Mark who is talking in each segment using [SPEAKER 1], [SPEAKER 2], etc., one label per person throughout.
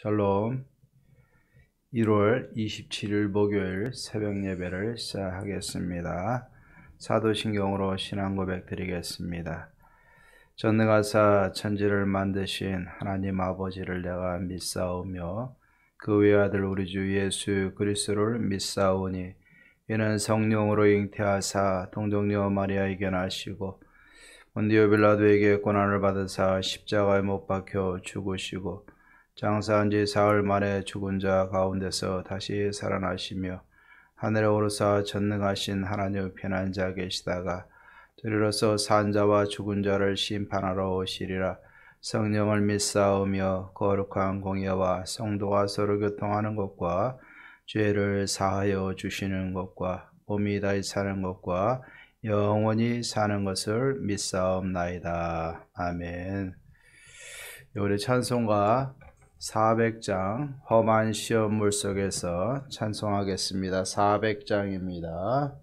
[SPEAKER 1] 샬롬. 1월 27일 목요일 새벽 예배를 시작하겠습니다. 사도신경으로 신앙 고백 드리겠습니다. 전능하사 천지를 만드신 하나님 아버지를 내가 믿사오며 그 외아들 우리 주 예수 그리스도를 믿사오니 이는 성령으로 잉태하사 동정녀 마리아에게 나시고 본디오 빌라도에게 고난을 받으사 십자가에 못 박혀 죽으시고 장사한 지 사흘 만에 죽은 자 가운데서 다시 살아나시며 하늘에 오르사 전능하신 하나님 편한 자 계시다가 저리로서 산 자와 죽은 자를 심판하러 오시리라. 성령을 믿사오며 거룩한 공예와 성도가 서로 교통하는 것과 죄를 사하여 주시는 것과 몸이 다시 사는 것과 영원히 사는 것을 믿사옵나이다. 아멘. 우리 찬송가 400장 험한 시험물 속에서 찬송하겠습니다. 400장입니다.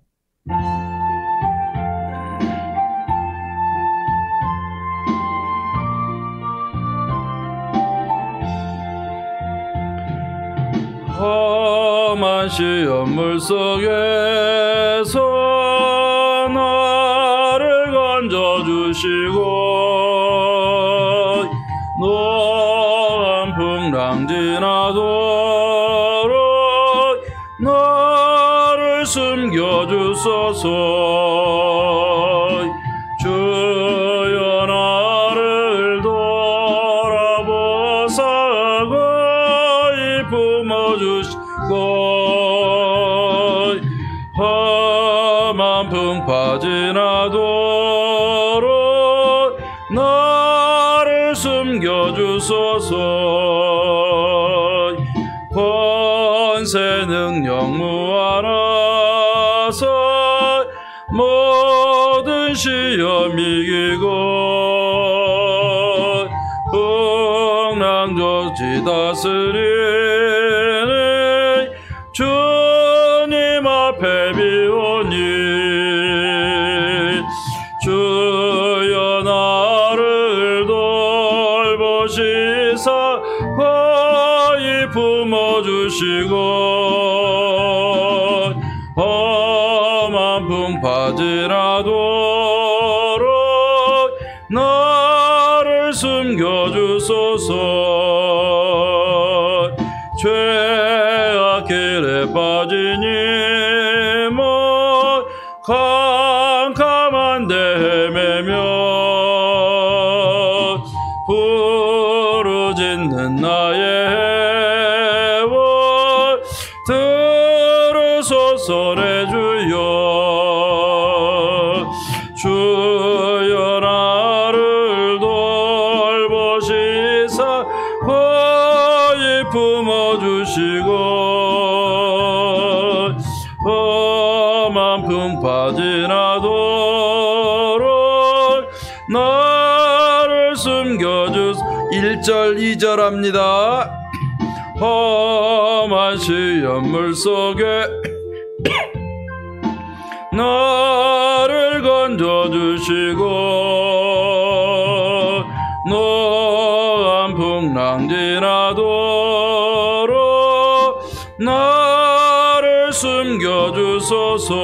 [SPEAKER 1] 험한 시험물 속에서 나를 건져주시고 풍랑 지나도록 나를 숨겨주소서. 주여 나를 돌아보사 거의 품어주시고 험한 풍파 지나도록 나를 숨겨주소서. 권세 능력 무한하사 모든 시험 이기고 풍랑조치 다스리니 주님 앞에 비오니 주여 나를 돌보시사 거의 품어주시고 험한 풍파 지나도록 나를 숨겨주소서. 죄악 길에 빠지니 뭐 캄캄한 데 헤매며 부르짖는 나의 들으소서 내 주여. 주여 나를 돌보시사 거의 품어주시고 험한 풍파 지나도록 나를 숨겨주소서. 1절 2절 합니다. 험한 시험물 속에 나를 건져주시고 노한 풍랑 지나도록 나를 숨겨주소서.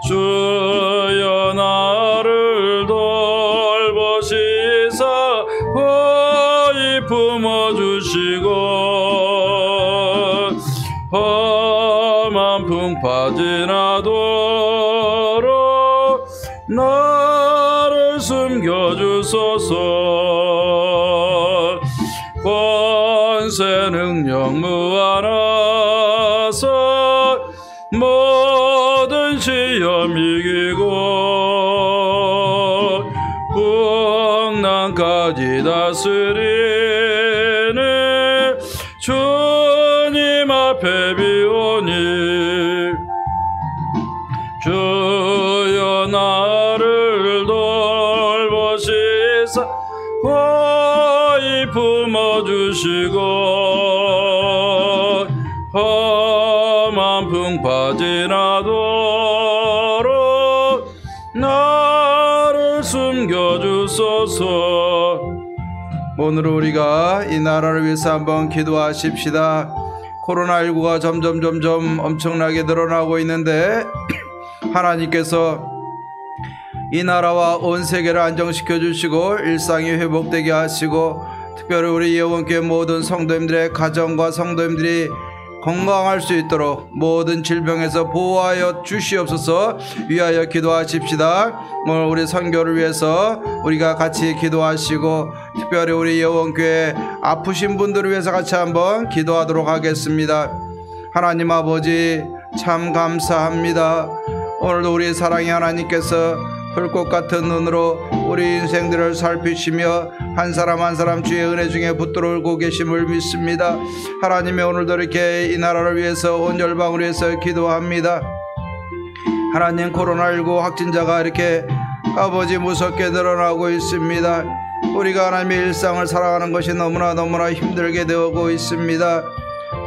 [SPEAKER 1] 주여 나를 돌보시사 거의 품어주시고 험한 풍파 지나도록 나를 숨겨주소서. 권세 능력 무한하사 모든 시험 이기고 풍랑까지 다스리는 주님 앞에 비오니 주여 나를 돌보시사 거의 품어주시고 험한 풍파 지나도록 나를 숨겨주소서. 오늘 우리가 이 나라를 위해서 한번 기도하십시다. 코로나19가 점점 엄청나게 늘어나고 있는데 하나님께서 이 나라와 온 세계를 안정시켜 주시고 일상이 회복되게 하시고 특별히 우리 예원교회 모든 성도님들의 가정과 성도님들이 건강할 수 있도록 모든 질병에서 보호하여 주시옵소서. 위하여 기도하십시다. 오늘 우리 선교를 위해서 우리가 같이 기도하시고 특별히 우리 예원교회 아프신 분들을 위해서 같이 한번 기도하도록 하겠습니다. 하나님 아버지 참 감사합니다. 오늘도 우리 사랑의 하나님께서 불꽃 같은 눈으로 우리 인생들을 살피시며 한 사람 한 사람 주의 은혜 중에 붙들고 계심을 믿습니다. 하나님의 오늘도 이렇게 이 나라를 위해서 온 열방을 위해서 기도합니다. 하나님 코로나19 확진자가 이렇게 아버지 무섭게 늘어나고 있습니다. 우리가 하나님의 일상을 살아가는 것이 너무나 힘들게 되고 있습니다.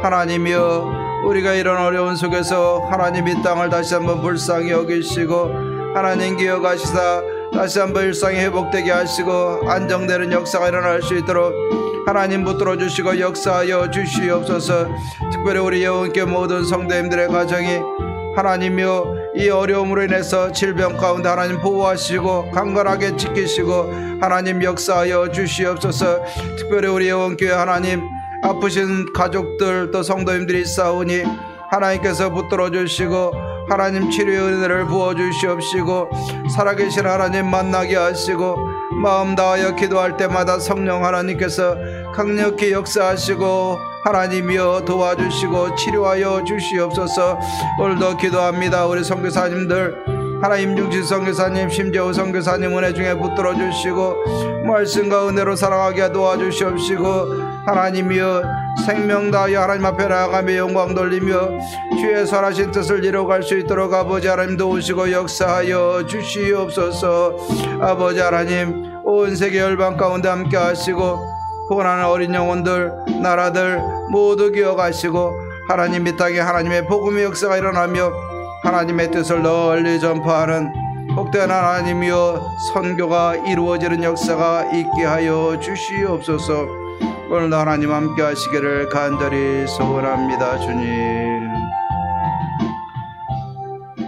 [SPEAKER 1] 하나님이여 우리가 이런 어려운 속에서 하나님 이 땅을 다시 한번 불쌍히 여기시고 하나님 기억하시사 다시 한번 일상이 회복되게 하시고 안정되는 역사가 일어날 수 있도록 하나님 붙들어 주시고 역사하여 주시옵소서. 특별히 우리 예원교회 모든 성도님들의 가정이 하나님이여 이 어려움으로 인해서 질병 가운데 하나님 보호하시고 강건하게 지키시고 하나님 역사하여 주시옵소서. 특별히 우리 예원교회 하나님 아프신 가족들 또 성도님들이 있사오니 하나님께서 붙들어 주시고 하나님 치료의 은혜를 부어주시옵시고 살아계신 하나님 만나게 하시고 마음 다하여 기도할 때마다 성령 하나님께서 강력히 역사하시고 하나님이여 도와주시고 치료하여 주시옵소서. 오늘도 기도합니다. 우리 선교사님들 하나님 중신 선교사님 심재호 선교사님 은혜 중에 붙들어 주시고 말씀과 은혜로 살아가게 도와주시옵시고 하나님이여 생명 다하여 하나님 앞에 나아가며 영광 돌리며 주의 선하신 뜻을 이루어갈 수 있도록 아버지 하나님 도우시고 역사하여 주시옵소서. 아버지 하나님 온 세계 열방 가운데 함께 하시고 고난하는 어린 영혼들 나라들 모두 기억하시고 하나님 이 땅에 하나님의 복음의 역사가 일어나며 하나님의 뜻을 널리 전파하는 복된 하나님이여 선교가 이루어지는 역사가 있게 하여 주시옵소서. 오늘도 하나님 함께 하시기를 간절히 소원합니다. 주님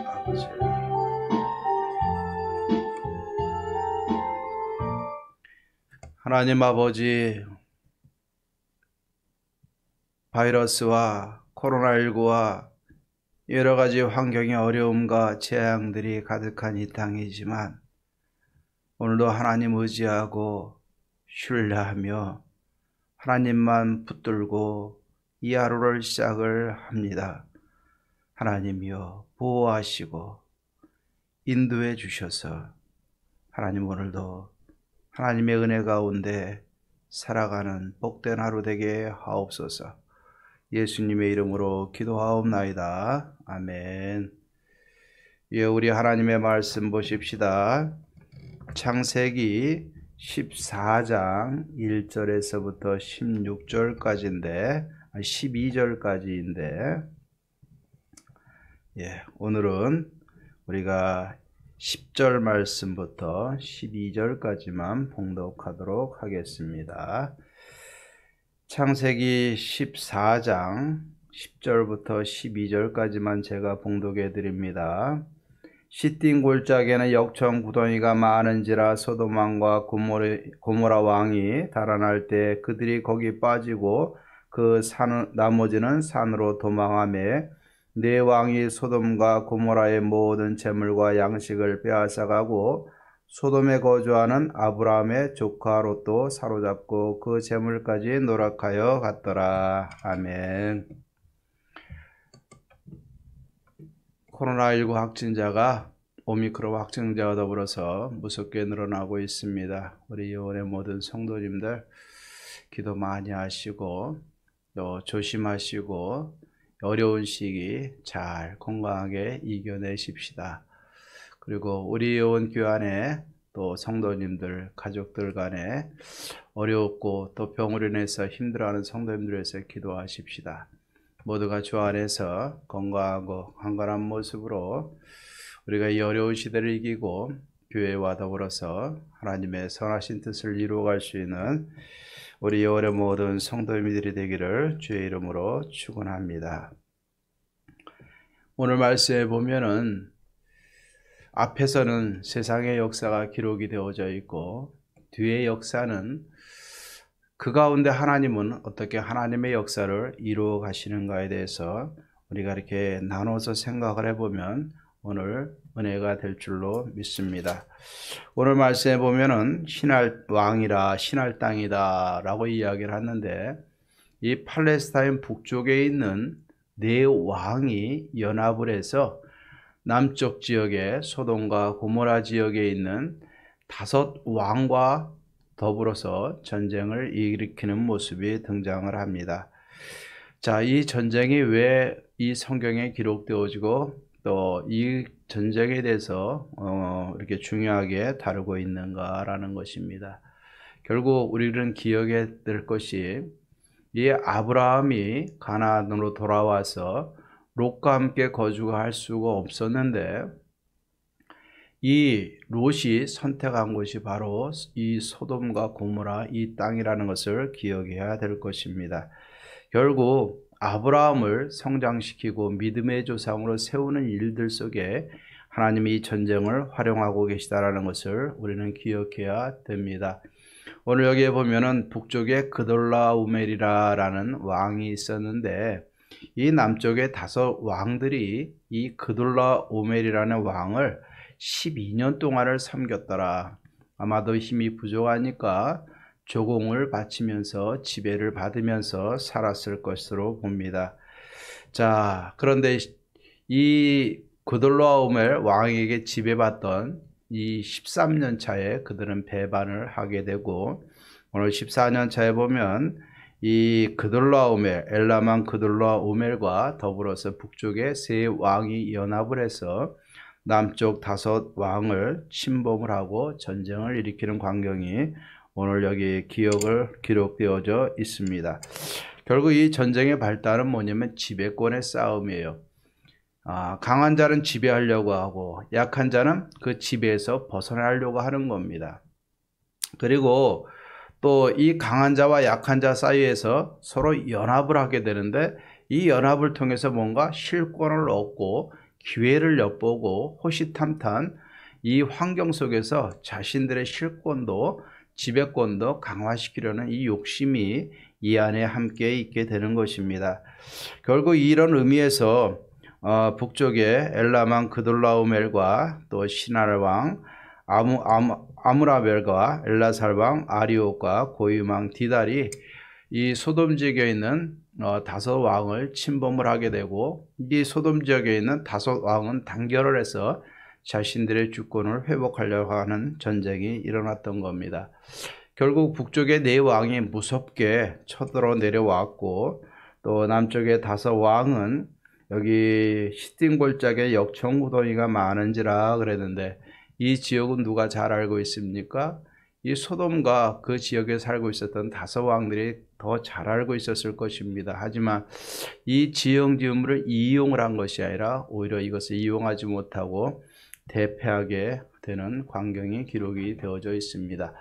[SPEAKER 1] 아버지 하나님 아버지 바이러스와 코로나19와 여러가지 환경의 어려움과 재앙들이 가득한 이 땅이지만 오늘도 하나님 의지하고 신뢰하며 하나님만 붙들고 이 하루를 시작을 합니다. 하나님이여 보호하시고 인도해 주셔서 하나님 오늘도 하나님의 은혜 가운데 살아가는 복된 하루 되게 하옵소서. 예수님의 이름으로 기도하옵나이다. 아멘. 예, 우리 하나님의 말씀 보십시다. 창세기 14장 1절에서부터 16절까지인데 12절까지인데 예, 오늘은 우리가 10절 말씀부터 12절까지만 봉독하도록 하겠습니다. 창세기 14장 10절부터 12절까지만 제가 봉독해 드립니다. 시딘 골짜기에는 역청 구덩이가 많은지라 소돔 왕과 고모라 왕이 달아날 때 그들이 거기 빠지고 그 나머지는 산으로 도망하며 네 왕이 소돔과 고모라의 모든 재물과 양식을 빼앗아가고 소돔에 거주하는 아브라함의 조카 롯도 사로잡고 그 재물까지 노력하여 갔더라. 아멘. 코로나19 확진자가 오미크론 확진자와 더불어서 무섭게 늘어나고 있습니다. 우리 예원의 모든 성도님들 기도 많이 하시고 또 조심하시고 어려운 시기 잘 건강하게 이겨내십시다. 그리고 우리 예원 교회 안에 또 성도님들 가족들 간에 어렵고 또 병으로 인해서 힘들어하는 성도님들을 위해서 기도하십시다. 모두가 주 안에서 건강하고 강건한 모습으로 우리가 이 어려운 시대를 이기고 교회와 더불어서 하나님의 선하신 뜻을 이루어갈 수 있는 우리 여월의 모든 성도님들이 되기를 주의 이름으로 축원합니다. 오늘 말씀에 보면은 앞에서는 세상의 역사가 기록이 되어져 있고 뒤의 역사는 그 가운데 하나님은 어떻게 하나님의 역사를 이루어 가시는가에 대해서 우리가 이렇게 나눠서 생각을 해보면 오늘 은혜가 될 줄로 믿습니다. 오늘 말씀에 보면은 신할 왕이라 신할 땅이다 라고 이야기를 하는데, 이 팔레스타인 북쪽에 있는 네 왕이 연합을 해서 남쪽 지역에 소돔과 고모라 지역에 있는 5 왕과 더불어서 전쟁을 일으키는 모습이 등장을 합니다. 자, 이 전쟁이 왜 이 성경에 기록되어지고 또 이 전쟁에 대해서 이렇게 중요하게 다루고 있는가라는 것입니다. 결국 우리는 기억해야 될 것이, 이 아브라함이 가나안으로 돌아와서 롯과 함께 거주할 수가 없었는데 이 롯이 선택한 곳이 바로 이 소돔과 고모라 이 땅이라는 것을 기억해야 될 것입니다. 결국 아브라함을 성장시키고 믿음의 조상으로 세우는 일들 속에 하나님이 이 전쟁을 활용하고 계시다라는 것을 우리는 기억해야 됩니다. 오늘 여기에 보면은 북쪽에 그돌라오멜이라는 왕이 있었는데, 이 남쪽의 5 왕들이 이 그돌라오멜이라는 왕을 12년 동안을 섬겼더라. 아마도 힘이 부족하니까 조공을 바치면서 지배를 받으면서 살았을 것으로 봅니다. 자, 그런데 이 그돌라오멜 왕에게 지배받던 이 13년 차에 그들은 배반을 하게 되고, 오늘 14년 차에 보면 이 그돌라오멜, 엘라만 그돌라오멜과 더불어서 북쪽에 3 왕이 연합을 해서 남쪽 5 왕을 침범을 하고 전쟁을 일으키는 광경이 오늘 여기 기록되어져 있습니다. 결국 이 전쟁의 발단은 뭐냐면 지배권의 싸움이에요. 강한 자는 지배하려고 하고 약한 자는 그 지배에서 벗어나려고 하는 겁니다. 그리고 또 이 강한 자와 약한 자 사이에서 서로 연합을 하게 되는데, 이 연합을 통해서 뭔가 실권을 얻고 기회를 엿보고 호시탐탐 이 환경 속에서 자신들의 실권도 지배권도 강화시키려는 이 욕심이 이 안에 함께 있게 되는 것입니다. 결국 이런 의미에서 북쪽에 엘라만 그돌라오멜과 또 신할 왕 아므라벨과 엘라살 왕 아리옥과 고유망 디달이 이 소돔 지역에 있는 5 왕을 침범을 하게 되고, 이 소돔 지역에 있는 5 왕은 단결을 해서 자신들의 주권을 회복하려고 하는 전쟁이 일어났던 겁니다. 결국 북쪽의 4 왕이 무섭게 쳐들어 내려왔고, 또 남쪽의 5 왕은 여기 시딤 골짜기에 역청구덩이가 많은지라 그랬는데, 이 지역은 누가 잘 알고 있습니까? 이 소돔과 그 지역에 살고 있었던 5 왕들이 더 잘 알고 있었을 것입니다. 하지만 이 지형 지음을 이용을 한 것이 아니라 오히려 이것을 이용하지 못하고 대패하게 되는 광경이 기록이 되어져 있습니다.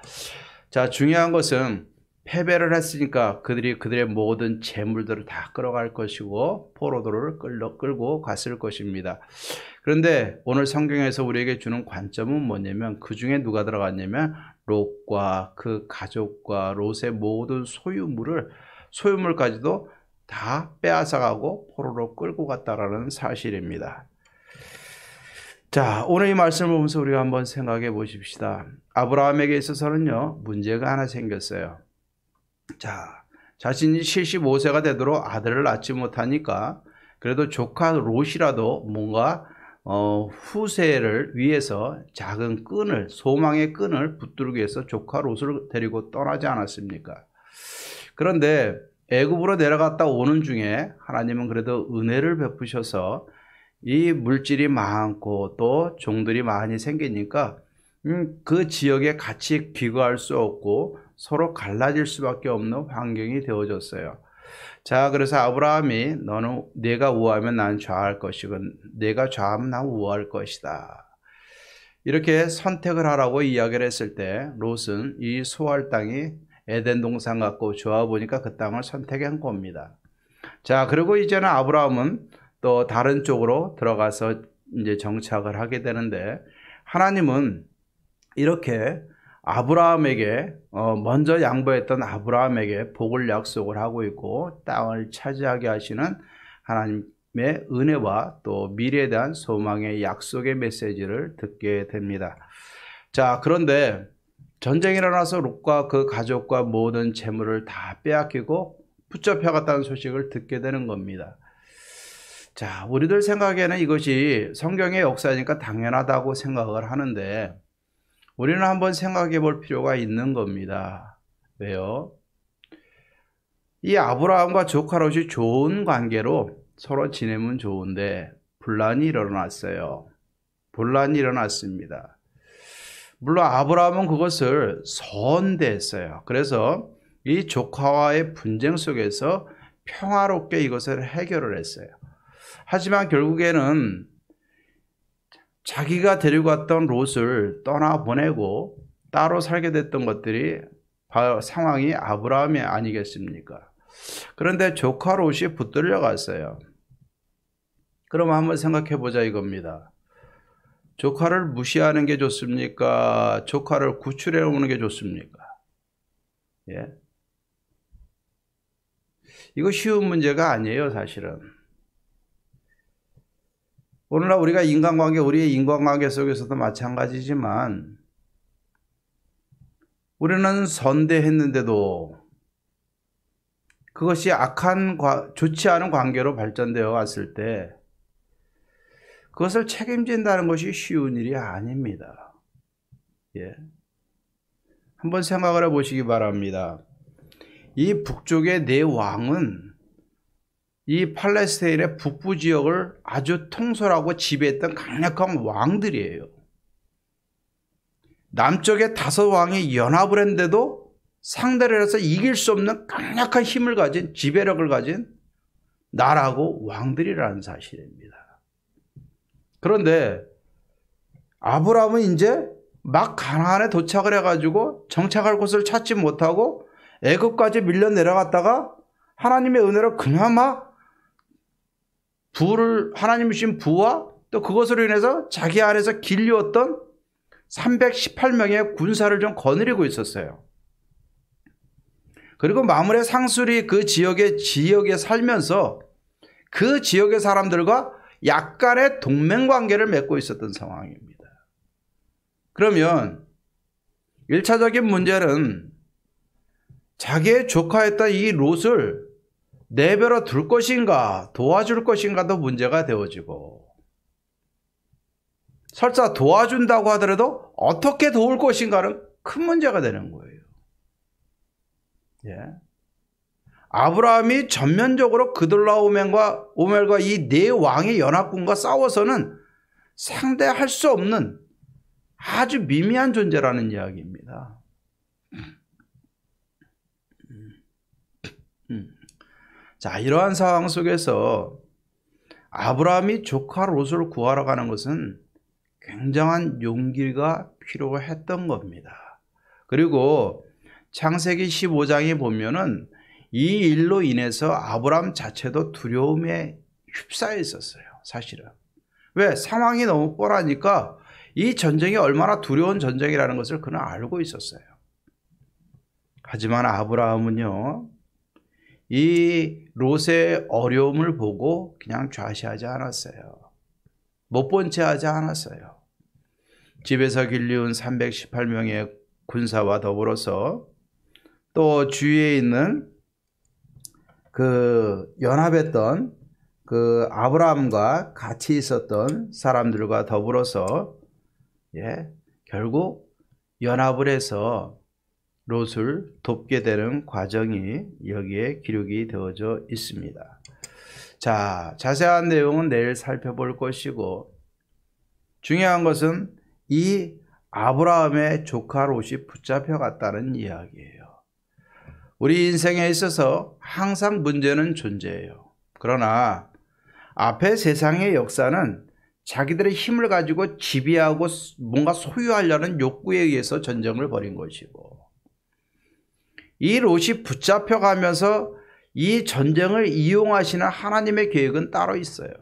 [SPEAKER 1] 자, 중요한 것은 패배를 했으니까 그들의 모든 재물들을 다 끌어갈 것이고 포로들을 끌고 갔을 것입니다. 그런데 오늘 성경에서 우리에게 주는 관점은 뭐냐면, 그 중에 누가 들어갔냐면 롯과 그 가족과 롯의 모든 소유물까지도 다 빼앗아가고 포로로 끌고 갔다라는 사실입니다. 자, 오늘 이 말씀을 보면서 우리가 한번 생각해 보십시다. 아브라함에게 있어서는요, 문제가 하나 생겼어요. 자, 자신이 75세가 되도록 아들을 낳지 못하니까 그래도 조카 롯이라도 뭔가 후세를 위해서 작은 끈을, 소망의 끈을 붙들기 위해서 조카 롯을 데리고 떠나지 않았습니까? 그런데 애굽으로 내려갔다 오는 중에 하나님은 그래도 은혜를 베푸셔서 이 물질이 많고 또 종들이 많이 생기니까 그 지역에 같이 귀가할 수 없고 서로 갈라질 수밖에 없는 환경이 되어졌어요. 자, 그래서 아브라함이 내가 우하면 난 좌할 것이고 내가 좌하면 난 우할 것이다, 이렇게 선택을 하라고 이야기를 했을 때 롯은 이 소할 땅이 에덴 동산 같고 좋아 보니까 그 땅을 선택한 겁니다. 자, 그리고 이제는 아브라함은 또 다른 쪽으로 들어가서 이제 정착을 하게 되는데, 하나님은 이렇게 아브라함에게 먼저 양보했던 아브라함에게 복을 약속을 하고 있고 땅을 차지하게 하시는 하나님의 은혜와 또 미래에 대한 소망의 약속의 메시지를 듣게 됩니다. 자, 그런데 전쟁이 일어나서 롯과 그 가족과 모든 재물을 다 빼앗기고 붙잡혀갔다는 소식을 듣게 되는 겁니다. 자, 우리들 생각에는 이것이 성경의 역사니까 당연하다고 생각을 하는데, 우리는 한번 생각해 볼 필요가 있는 겁니다. 왜요? 이 아브라함과 조카 롯이 좋은 관계로 서로 지내면 좋은데 분란이 일어났어요. 분란이 일어났습니다. 물론 아브라함은 그것을 선대했어요. 그래서 이 조카와의 분쟁 속에서 평화롭게 이것을 해결을 했어요. 하지만 결국에는 자기가 데리고 갔던 롯을 떠나보내고 따로 살게 됐던 것들이 바로 상황이 아브라함이 아니겠습니까? 그런데 조카 롯이 붙들려 갔어요. 그럼 한번 생각해 보자 이겁니다. 조카를 무시하는 게 좋습니까? 조카를 구출해 오는 게 좋습니까? 예? 이거 쉬운 문제가 아니에요, 사실은. 오늘날 우리가 우리의 인간관계 속에서도 마찬가지지만, 우리는 선대했는데도 그것이 좋지 않은 관계로 발전되어 왔을 때 그것을 책임진다는 것이 쉬운 일이 아닙니다. 예. 한번 생각을 해보시기 바랍니다. 이 북쪽의 네 왕은 이 팔레스타인의 북부 지역을 아주 통솔하고 지배했던 강력한 왕들이에요. 남쪽의 5왕이 연합을 했는데도 상대를 해서 이길 수 없는 강력한 힘을 가진, 지배력을 가진 나라고 왕들이라는 사실입니다. 그런데 아브라함은 이제 막 가나안에 도착을 해가지고 정착할 곳을 찾지 못하고 애굽까지 밀려 내려갔다가 하나님의 은혜로 그나마 하나님이 주신 부와 또 그것으로 인해서 자기 안에서 길리웠던 318명의 군사를 좀 거느리고 있었어요. 그리고 마므레 상술이 그 지역에 살면서 그 지역의 사람들과 약간의 동맹관계를 맺고 있었던 상황입니다. 그러면 1차적인 문제는 자기의 조카였던 이 롯을 내버려 둘 것인가 도와줄 것인가도 문제가 되어지고, 설사 도와준다고 하더라도 어떻게 도울 것인가는 큰 문제가 되는 거예요. 예. 아브라함이 전면적으로 그돌라오멜과 이 네 왕의 연합군과 싸워서는 상대할 수 없는 아주 미미한 존재라는 이야기입니다. 자, 이러한 상황 속에서 아브라함이 조카 롯을 구하러 가는 것은 굉장한 용기가 필요했던 겁니다. 그리고 창세기 15장에 보면은 이 일로 인해서 아브라함 자체도 두려움에 휩싸여 있었어요, 사실은. 왜? 상황이 너무 뻔하니까 이 전쟁이 얼마나 두려운 전쟁이라는 것을 그는 알고 있었어요. 하지만 아브라함은요, 이 롯의 어려움을 보고 그냥 좌시하지 않았어요. 못 본 채 하지 않았어요. 집에서 길리운 318명의 군사와 더불어서 또 주위에 있는 연합했던 아브라함과 같이 있었던 사람들과 더불어서 결국 연합을 해서 롯을 돕게 되는 과정이 여기에 기록이 되어져 있습니다. 자, 자세한 내용은 내일 살펴볼 것이고, 중요한 것은 이 아브라함의 조카 롯이 붙잡혀갔다는 이야기예요. 우리 인생에 있어서 항상 문제는 존재해요. 그러나 앞에 세상의 역사는 자기들의 힘을 가지고 지배하고 뭔가 소유하려는 욕구에 의해서 전쟁을 벌인 것이고, 이 롯이 붙잡혀가면서 이 전쟁을 이용하시는 하나님의 계획은 따로 있어요.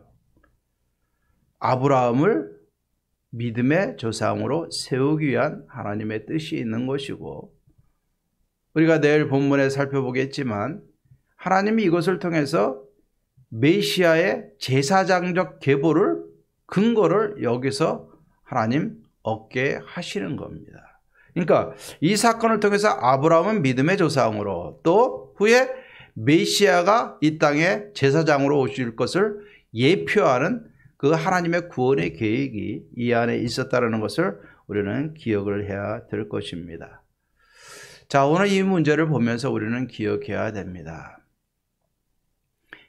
[SPEAKER 1] 아브라함을 믿음의 조상으로 세우기 위한 하나님의 뜻이 있는 것이고, 우리가 내일 본문에 살펴보겠지만 하나님이 이것을 통해서 메시아의 제사장적 계보를 근거를 여기서 하나님 얻게 하시는 겁니다. 그러니까 이 사건을 통해서 아브라함은 믿음의 조상으로, 또 후에 메시아가 이 땅에 제사장으로 오실 것을 예표하는 그 하나님의 구원의 계획이 이 안에 있었다는 것을 우리는 기억을 해야 될 것입니다. 자, 오늘 이 문제를 보면서 우리는 기억해야 됩니다.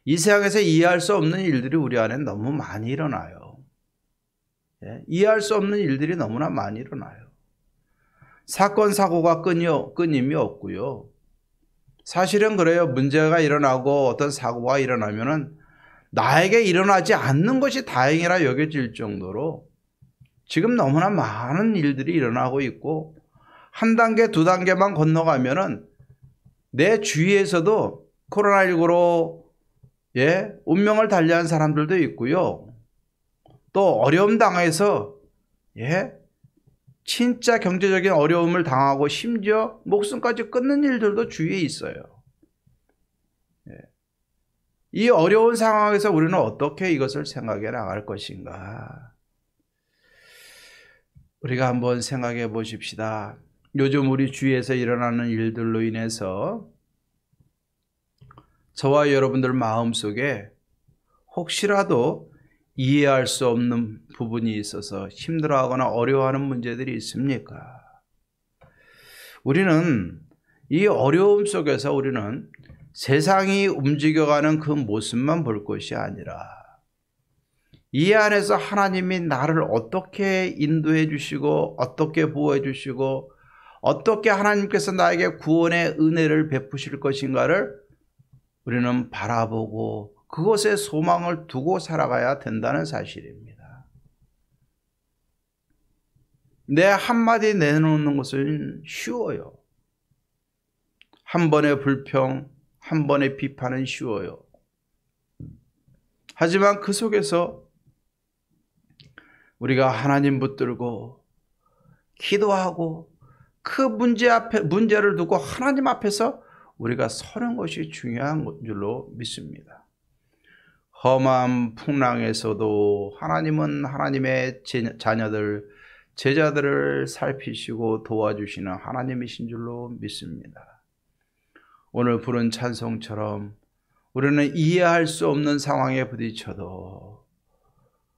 [SPEAKER 1] 이 세상에서 이해할 수 없는 일들이 우리 안에 너무 많이 일어나요. 이해할 수 없는 일들이 너무나 많이 일어나요. 사건, 사고가 끊임이 없고요. 사실은 그래요. 문제가 일어나고 어떤 사고가 일어나면은 나에게 일어나지 않는 것이 다행이라 여겨질 정도로 지금 너무나 많은 일들이 일어나고 있고, 한 단계, 두 단계만 건너가면은 내 주위에서도 코로나19로 운명을 달리한 사람들도 있고요. 또 어려움 당해서 진짜 경제적인 어려움을 당하고 심지어 목숨까지 끊는 일들도 주위에 있어요. 이 어려운 상황에서 우리는 어떻게 이것을 생각해 나갈 것인가? 우리가 한번 생각해 보십시다. 요즘 우리 주위에서 일어나는 일들로 인해서 저와 여러분들 마음속에 혹시라도 이해할 수 없는 부분이 있어서 힘들어하거나 어려워하는 문제들이 있습니까? 우리는 이 어려움 속에서 우리는 세상이 움직여가는 그 모습만 볼 것이 아니라 이 안에서 하나님이 나를 어떻게 인도해 주시고 어떻게 보호해 주시고 어떻게 하나님께서 나에게 구원의 은혜를 베푸실 것인가를 우리는 바라보고 그것에 소망을 두고 살아가야 된다는 사실입니다. 내 한마디 내놓는 것은 쉬워요. 한 번의 불평, 한 번의 비판은 쉬워요. 하지만 그 속에서 우리가 하나님 붙들고 기도하고 그 문제를 두고 하나님 앞에서 우리가 서는 것이 중요한 줄로 믿습니다. 험한 풍랑에서도 하나님은 하나님의 자녀들, 제자들을 살피시고 도와주시는 하나님이신 줄로 믿습니다. 오늘 부른 찬송처럼 우리는 이해할 수 없는 상황에 부딪혀도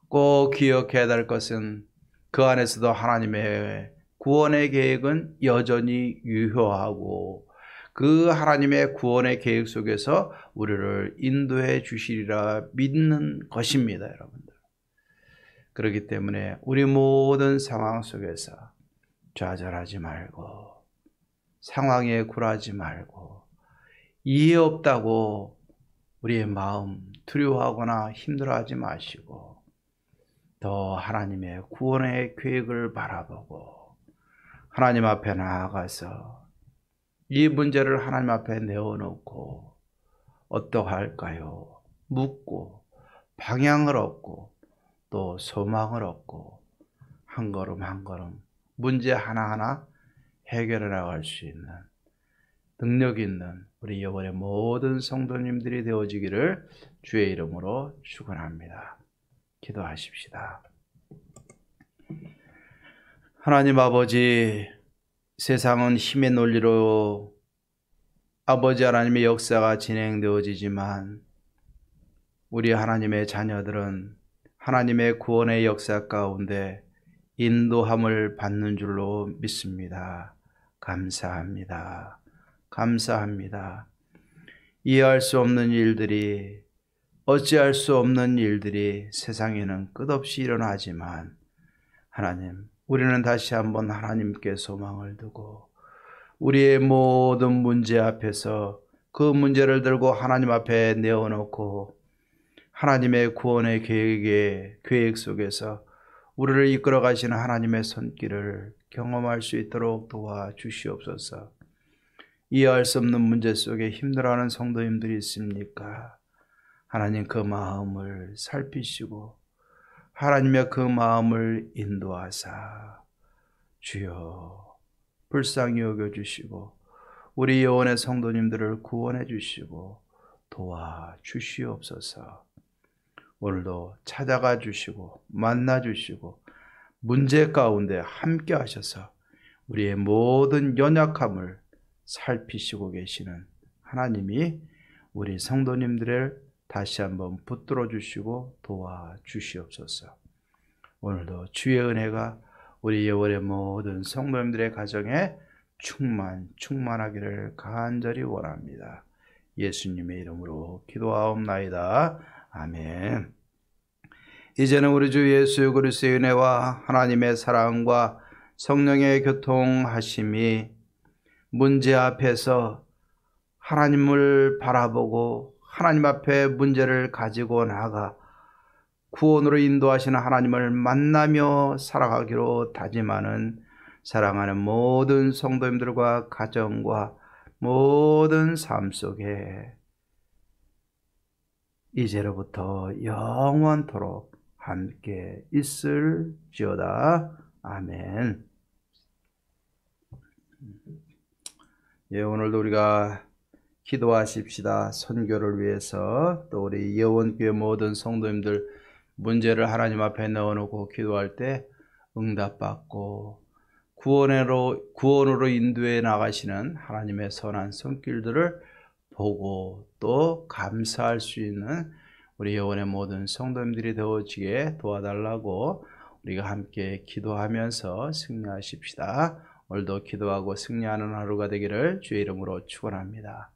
[SPEAKER 1] 꼭 기억해야 될 것은 그 안에서도 하나님의 구원의 계획은 여전히 유효하고 그 하나님의 구원의 계획 속에서 우리를 인도해 주시리라 믿는 것입니다, 여러분들. 그렇기 때문에 우리 모든 상황 속에서 좌절하지 말고 상황에 굴하지 말고 이해 없다고 우리의 마음 두려워하거나 힘들어하지 마시고 더 하나님의 구원의 계획을 바라보고 하나님 앞에 나아가서 이 문제를 하나님 앞에 내어놓고 어떡할까요? 묻고 방향을 얻고 또 소망을 얻고 한 걸음 한 걸음 문제 하나하나 해결해 나갈 수 있는 능력 있는 우리 영혼의 모든 성도님들이 되어지기를 주의 이름으로 축원합니다. 기도하십시다. 하나님 아버지, 세상은 힘의 논리로 아버지 하나님의 역사가 진행되어지지만 우리 하나님의 자녀들은 하나님의 구원의 역사 가운데 인도함을 받는 줄로 믿습니다. 감사합니다. 감사합니다. 이해할 수 없는 일들이, 어찌할 수 없는 일들이 세상에는 끝없이 일어나지만 하나님, 우리는 다시 한번 하나님께 소망을 두고 우리의 모든 문제 앞에서 그 문제를 들고 하나님 앞에 내어놓고 하나님의 구원의 계획 속에서 우리를 이끌어 가시는 하나님의 손길을 경험할 수 있도록 도와주시옵소서. 이해할 수 없는 문제 속에 힘들어하는 성도님들이 있습니까? 하나님 그 마음을 살피시고 하나님의 그 마음을 인도하사 주여 불쌍히 여겨주시고 우리 영혼의 성도님들을 구원해 주시고 도와주시옵소서. 오늘도 찾아가 주시고 만나 주시고 문제 가운데 함께 하셔서 우리의 모든 연약함을 살피시고 계시는 하나님이 우리 성도님들을 다시 한번 붙들어 주시고 도와주시옵소서. 오늘도 주의 은혜가 우리 영혼의 모든 성도님들의 가정에 충만하기를 간절히 원합니다. 예수님의 이름으로 기도하옵나이다. 아멘. 이제는 우리 주 예수 그리스도의 은혜와 하나님의 사랑과 성령의 교통하심이 문제 앞에서 하나님을 바라보고 하나님 앞에 문제를 가지고 나가 구원으로 인도하시는 하나님을 만나며 살아가기로 다짐하는 사랑하는 모든 성도님들과 가정과 모든 삶 속에 이제로부터 영원토록 함께 있을지어다. 아멘. 예, 오늘도 우리가 기도하십시다. 선교를 위해서 또 우리 예원교회 모든 성도님들 문제를 하나님 앞에 넣어놓고 기도할 때 응답받고 구원으로 인도해 나가시는 하나님의 선한 손길들을 보고 또 감사할 수 있는 우리 영혼의 모든 성도님들이 되어지게 도와달라고 우리가 함께 기도하면서 승리하십시다. 오늘도 기도하고 승리하는 하루가 되기를 주의 이름으로 축원합니다.